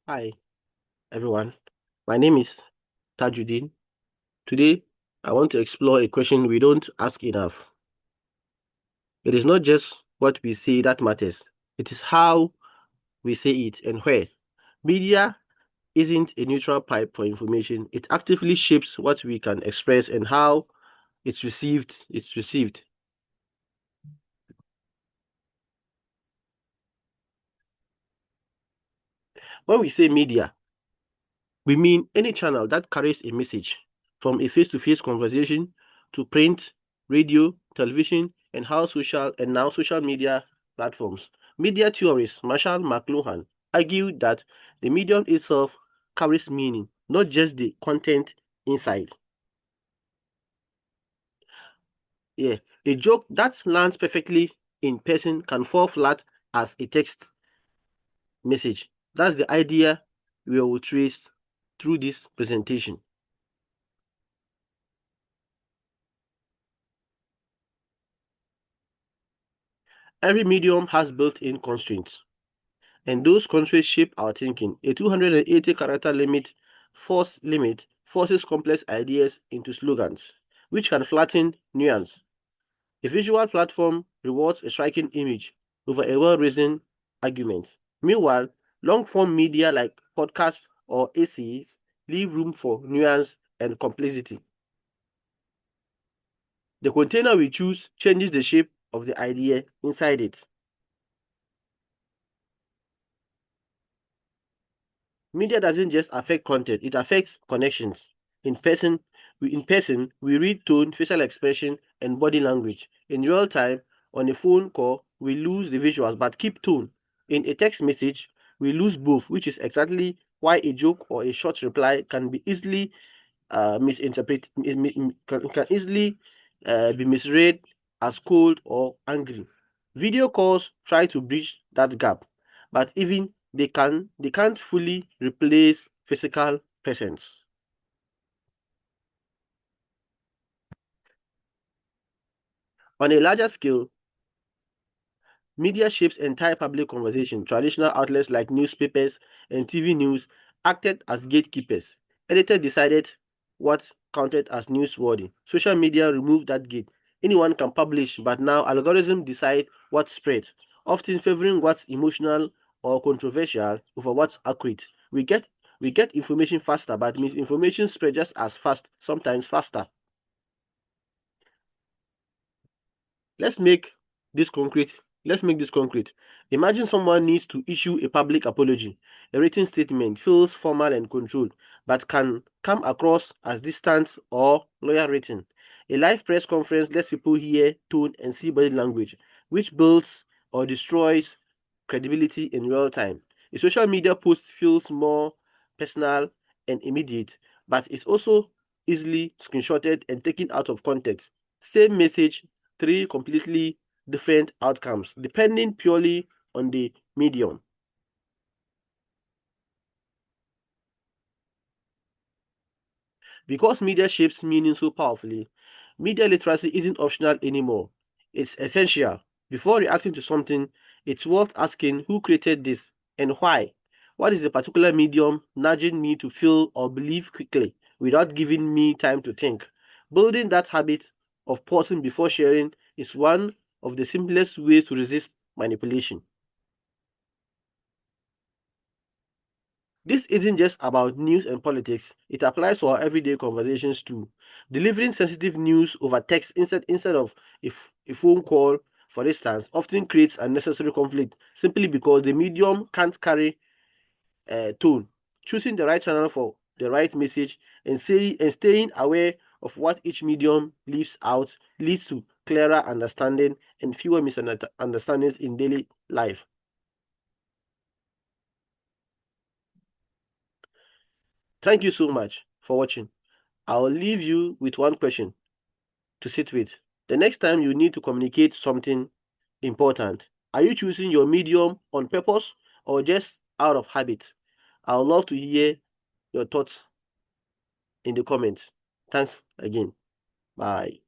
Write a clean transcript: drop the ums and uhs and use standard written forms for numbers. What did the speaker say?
Hi, everyone. My name is Tajuddin. Today, I want to explore a question we don't ask enough. It is not just what we say that matters, it is how we say it and where. Media isn't a neutral pipe for information, it actively shapes what we can express and how it's received. When we say media, we mean any channel that carries a message, from a face-to-face conversation to print, radio, television, and now social media platforms. Media theorist Marshall McLuhan argued that the medium itself carries meaning, not just the content inside. Yeah, a joke that lands perfectly in person can fall flat as a text message. That's the idea we will trace through this presentation. Every medium has built-in constraints, and those constraints shape our thinking. A 280 character limit forces complex ideas into slogans, which can flatten nuance. A visual platform rewards a striking image over a well-reasoned argument. Meanwhile, long-form media like podcasts or essays leave room for nuance and complexity. The container we choose changes the shape of the idea inside it. Media doesn't just affect content, it affects connections. In person, we read tone, facial expression, and body language. In real time, on a phone call, we lose the visuals but keep tone. In a text message, we lose both, which is exactly why a joke or a short reply can be easily misinterpreted, can easily be misread as cold or angry. Video calls try to bridge that gap, but even they can't fully replace physical presence. On a larger scale, media shapes entire public conversation. Traditional outlets like newspapers and TV news acted as gatekeepers. Editors decided what counted as newsworthy. Social media removed that gate. Anyone can publish, but now algorithms decide what spreads, often favoring what's emotional or controversial over what's accurate. We get information faster, but misinformation spreads just as fast, sometimes faster. Let's make this concrete. Let's make this concrete. Imagine someone needs to issue a public apology. A written statement feels formal and controlled, but can come across as distant or lawyer written. A live press conference lets people hear tone and see body language, which builds or destroys credibility in real time. A social media post feels more personal and immediate, but it's also easily screenshotted and taken out of context. Same message, three completely different outcomes depending purely on the medium. Because media shapes meaning so powerfully, media literacy isn't optional anymore. It's essential. Before reacting to something, it's worth asking who created this and why. What is the particular medium nudging me to feel or believe quickly without giving me time to think? Building that habit of pausing before sharing is one of the simplest ways to resist manipulation. This isn't just about news and politics, it applies to our everyday conversations too. Delivering sensitive news over text instead of a phone call, for instance, often creates unnecessary conflict simply because the medium can't carry tone. Choosing the right channel for the right message and staying aware of what each medium leaves out leads to clearer understanding and fewer misunderstandings in daily life. Thank you so much for watching. I'll leave you with one question to sit with. The next time you need to communicate something important, are you choosing your medium on purpose or just out of habit? I would love to hear your thoughts in the comments. Thanks again. Bye.